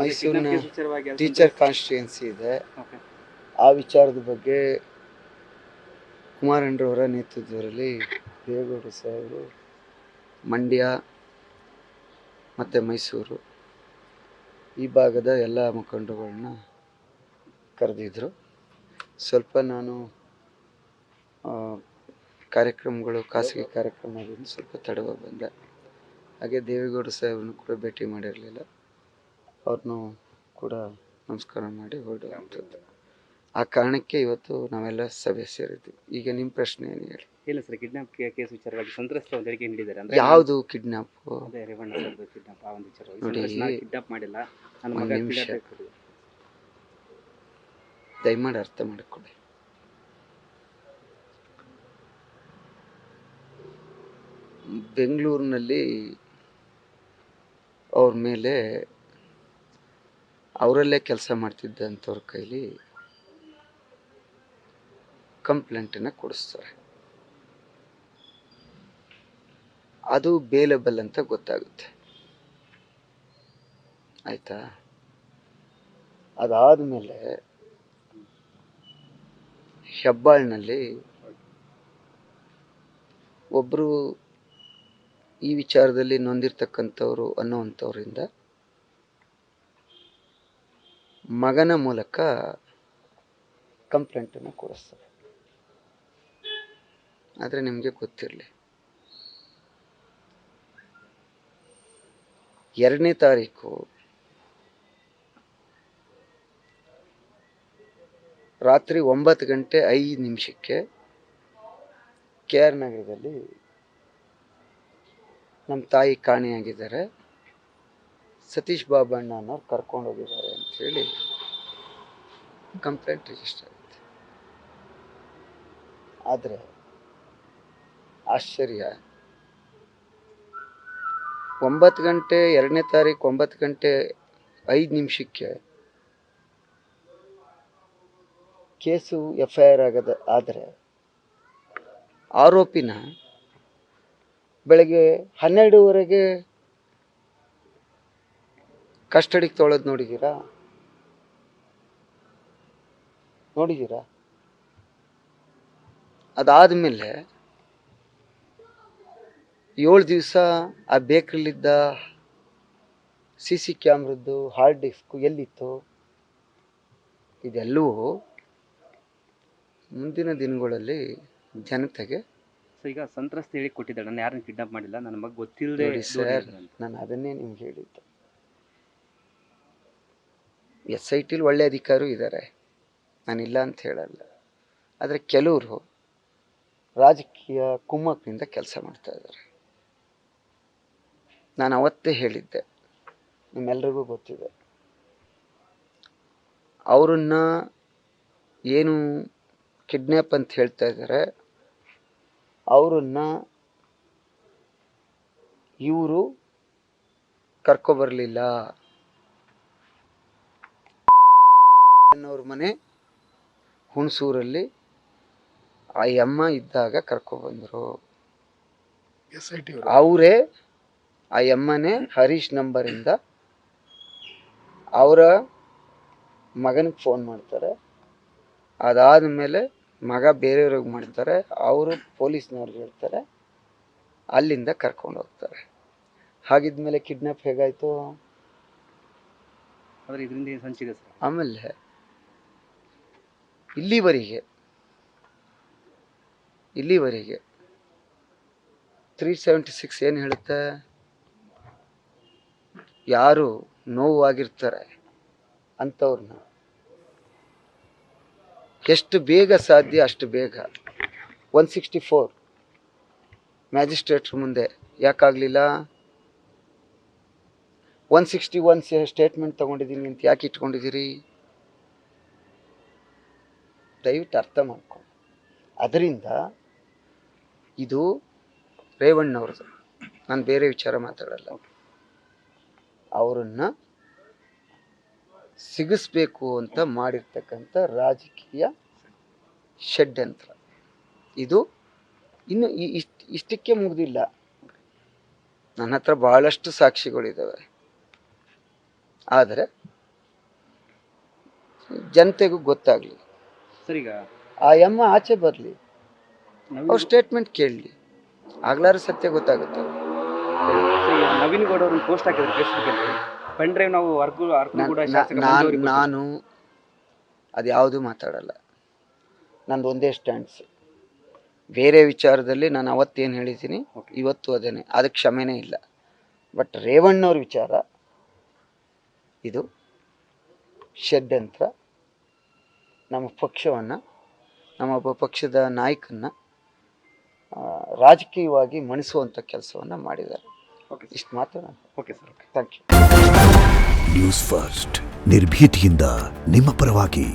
ಮೈಸೂರಿನ teacher constituency ಇದೆ. ಆ ವಿಚಾರದ ಬಗ್ಗೆ ಕುಮಾರಣ್ಣರವರ ನೇತೃತ್ವದಲ್ಲಿ ದೇವೇಗೌಡರು ಸಾಹೇಬರು ಮಂಡ್ಯ ಮತ್ತು ಮೈಸೂರು ಈ ಭಾಗದ ಎಲ್ಲ ಮುಖಂಡರುಗಳನ್ನ ಕರೆದಿದ್ದರು. ಸ್ವಲ್ಪ ನಾನು ಕಾರ್ಯಕ್ರಮಗಳು ಖಾಸಗಿ ಕಾರ್ಯಕ್ರಮದಿಂದ ಸ್ವಲ್ಪ ತಡವಾಗಿ ಬಂದೆ. ಹಾಗೆ ದೇವೇಗೌಡ ಸಾಹೇಬ್ರನ್ನು ಕೂಡ ಭೇಟಿ ಮಾಡಿರಲಿಲ್ಲ. ಅವ್ರನ್ನೂ ಕೂಡ ನಮಸ್ಕಾರ ಮಾಡಿ ಹೊರಡುವಂಥದ್ದು. ಆ ಕಾರಣಕ್ಕೆ ಇವತ್ತು ನಾವೆಲ್ಲ ಸಭೆ ಸೇರಿದ್ವಿ. ಈಗ ನಿಮ್ಮ ಪ್ರಶ್ನೆ ಏನು ಹೇಳಿ? ಇಲ್ಲ ಸರ್, ಕಿಡ್ನಾಪ್ ಕೇಸ್ ವಿಚಾರವಾಗಿ ಸಂತ್ರಸ್ತ ಒಂದು ಹೇಳಿಕೆ ನೀಡಿದ್ದಾರೆ. ಅಂದ್ರೆ ಯಾವುದು ಕಿಡ್ನಾಪ್? ಅದೇ ರೇವಣ್ಣ ಸರ್ದು ಕಿಡ್ನಾಪ್ ಆ ಒಂದು ವಿಚಾರ. ನೋಡಿ, ಕಿಡ್ನಾಪ್ ಮಾಡಿಲ್ಲ, ನನ್ನ ಮಗ ನಿಮಿಷ ದಯಮಾಡಿ ಅರ್ಥ ಮಾಡಿಕೊಳ್ಳಿ. ಬೆಂಗಳೂರಿನಲ್ಲಿ ಅವ್ರ ಮೇಲೆ ಅವರಲ್ಲೇ ಕೆಲಸ ಮಾಡ್ತಿದ್ದಂಥವ್ರ ಕೈಲಿ ಕಂಪ್ಲೇಂಟನ್ನು ಕೊಡಿಸ್ತಾರೆ. ಅದು ಬೇಲೆಬಲ್ ಅಂತ ಗೊತ್ತಾಗುತ್ತೆ. ಆಯಿತಾ? ಅದಾದಮೇಲೆ ಹೆಬ್ಬಾಳ್ನಲ್ಲಿ ಒಬ್ಬರು ಈ ವಿಚಾರದಲ್ಲಿ ನೊಂದಿರ್ತಕ್ಕಂಥವ್ರು ಅನ್ನೋವಂಥವ್ರಿಂದ ಮಗನ ಮೂಲಕ ಕಂಪ್ಲೇಂಟನ್ನು ಕೊಡಿಸ್ತಾರೆ. ಆದರೆ ನಿಮಗೆ ಗೊತ್ತಿರಲಿ, 2ನೇ ತಾರೀಕು ರಾತ್ರಿ 9:05 KR ನಗರದಲ್ಲಿ ನಮ್ಮ ತಾಯಿ ಕಾಣೆಯಾಗಿದ್ದಾರೆ, ಸತೀಶ್ ಬಾಬಣ್ಣ ಅನ್ನೋರು ಕರ್ಕೊಂಡು ಹೋಗಿದ್ದಾರೆ ಅಂಥೇಳಿ ಕಂಪ್ಲೇಂಟ್ ರಿಜಿಸ್ಟರ್ ಆಗುತ್ತೆ. ಆದರೆ ಆಶ್ಚರ್ಯ, 2ನೇ ತಾರೀಕು 9:05 ಕೇಸು FIR ಆದರೆ ಆರೋಪಿನ ಬೆಳಗ್ಗೆ 12:00ವರೆಗೆ ಕಸ್ಟಡಿಗೆ ತೊಗೊಳೋದು ನೋಡಿದ್ದೀರಾ? ಅದಾದಮೇಲೆ 7 ದಿವಸ ಆ ಬೇಕ್ರಿಲಿದ್ದ CC ಕ್ಯಾಮ್ರದ್ದು ಹಾರ್ಡ್ ಡಿಸ್ಕು ಎಲ್ಲಿತ್ತು? ಇದೆಲ್ಲವೂ ಮುಂದಿನ ದಿನಗಳಲ್ಲಿ ಜನತೆಗೆ. ಈಗ ಸಂತ್ರಸ್ತ ಹೇಳಿ ಕೊಟ್ಟಿದ್ದಾಳೆ, ನಾನು ಯಾರನ್ನು ಕಿಡ್ನಾಪ್ ಮಾಡಿಲ್ಲ, ನನ್ನ ಮಗ ಗೊತ್ತಿಲ್ಲದೆ. ಸರ್, ನಾನು ಅದನ್ನೇ ನಿಮ್ಗೆ ಹೇಳಿದ್ದು. SITಲಿ ಒಳ್ಳೆ ಅಧಿಕಾರಿ ಇದ್ದಾರೆ, ನಾನಿಲ್ಲ ಅಂತ ಹೇಳಲ್ಲ. ಆದರೆ ಕೆಲವರು ರಾಜಕೀಯ ಕುಮ್ಮಕ್ಕಿನಿಂದ ಕೆಲಸ ಮಾಡ್ತಾ ಇದ್ದಾರೆ. ನಾನು ಅವತ್ತೇ ಹೇಳಿದ್ದೆ, ನಿಮ್ಮೆಲ್ರಿಗೂ ಗೊತ್ತಿದೆ. ಅವರನ್ನ ಏನು ಕಿಡ್ನ್ಯಾಪ್ ಅಂತ ಹೇಳ್ತಾ ಇದ್ದಾರೆ, ಅವರನ್ನ ಇವರು ಕರ್ಕೊಬರಲಿಲ್ಲ. ಅವ್ರ ಮನೆ ಹುಣಸೂರಲ್ಲಿ ಆ ಅಮ್ಮ ಇದ್ದಾಗ ಕರ್ಕೊಬಂದರು. ಅವರೇ ಆ ಅಮ್ಮನೇ ಹರೀಶ್ ನಂಬರಿಂದ ಅವರ ಮಗನಿಗೆ ಫೋನ್ ಮಾಡ್ತಾರೆ. ಅದಾದಮೇಲೆ ಮಗ ಬೇರೆಯವ್ರಿಗೆ ಮಾಡ್ತಾರೆ, ಅವರು ಪೊಲೀಸ್ನವ್ರಿಗೆ ಹೇಳ್ತಾರೆ, ಅಲ್ಲಿಂದ ಕರ್ಕೊಂಡು ಹೋಗ್ತಾರೆ. ಹಾಗಿದ್ಮೇಲೆ ಕಿಡ್ನಾಪ್ ಹೇಗಾಯಿತು? ಆಮೇಲೆ ಇಲ್ಲಿವರೆಗೆ 376 ಏನು ಹೇಳುತ್ತೆ? ಯಾರು ನೋವಾಗಿರ್ತಾರೆ ಅಂಥವ್ರನ್ನ ಎಷ್ಟು ಬೇಗ ಸಾಧ್ಯ ಅಷ್ಟು ಬೇಗ 164 ಮ್ಯಾಜಿಸ್ಟ್ರೇಟ್ರ್ ಮುಂದೆ ಯಾಕಾಗಲಿಲ್ಲ? 161 ಸ್ಟೇಟ್ಮೆಂಟ್ ತೊಗೊಂಡಿದ್ದೀನಿ ಅಂತ ಯಾಕೆ ಇಟ್ಕೊಂಡಿದ್ದೀರಿ? ದಯವಿಟ್ಟು ಅರ್ಥ ಮಾಡ್ಕೊಂಡು. ಅದರಿಂದ ಇದು ರೇವಣ್ಣವ್ರದ್ದು, ನಾನು ಬೇರೆ ವಿಚಾರ ಮಾತಾಡಲ್ಲ. ಅವರನ್ನು ಸಿಗಿಸ್ಬೇಕು ಅಂತ ಮಾಡಿರ್ತಕ್ಕಂಥ ರಾಜಕೀಯ ಷಡ್ಯಂತ್ರ ಇದು. ಇನ್ನು ಇಷ್ಟಕ್ಕೆ ಮುಗಿದಿಲ್ಲ. ನನ್ನ ಹತ್ರ ಬಹಳಷ್ಟು ಸಾಕ್ಷಿಗಳಿದ್ದಾವೆ. ಆದರೆ ಜನತೆಗೂ ಗೊತ್ತಾಗಲಿ, ಸರ್ ಈಗ ಆ ಎಮ್ಮ ಆಚೆ ಬರಲಿ, ಅವ್ರ ಸ್ಟೇಟ್ಮೆಂಟ್ ಕೇಳಲಿ, ಆಗ್ಲಾರ ಸತ್ಯ ಗೊತ್ತಾಗುತ್ತೆ. ನವೀನ್ ಗೌಡ ಅವ್ರನ್ನ ಪೋಸ್ಟ್ ಹಾಕಿದ್ರು ಫೇಸ್ಬುಕ್ಕಲ್ಲಿ, ಪೆನ್ ಡ್ರೈವ್ ನಾವು ಅರ್ಕುಗೂಡ ಶಾಸಕ ಮಂಜು ಅವ್ರಿಗೆ ಕೊಟ್ಟಿದ್ದು. ನಾನು ಅದು ಯಾವುದೂ ಮಾತಾಡಲ್ಲ. ನಂದು ಒಂದೇ ಸ್ಟ್ಯಾಂಡ್ಸ್. ಬೇರೆ ವಿಚಾರದಲ್ಲಿ ನಾನು ಅವತ್ತೇನು ಹೇಳಿದ್ದೀನಿ ಇವತ್ತು ಅದೇನೆ, ಅದಕ್ಕೆ ಕ್ಷಮೆನೇ ಇಲ್ಲ. ಬಟ್ ರೇವಣ್ಣವ್ರ ವಿಚಾರ ಇದು ಷಡ್ಯಂತ್ರ. ನಮ್ಮ ಪಕ್ಷವನ್ನು, ನಮ್ಮೊಬ್ಬ ಪಕ್ಷದ ನಾಯಕನ್ನ ರಾಜಕೀಯವಾಗಿ ಮಣಿಸುವಂಥ ಕೆಲಸವನ್ನು ಮಾಡಿದ್ದಾರೆ. ಓಕೆ ಇಷ್ಟು ಮಾತ್ರ. Okay sir, okay, thank you. News first ನಿರ್ಭೀತಿಯಿಂದ ನಿಮ್ಮ ಪರವಾಗಿ.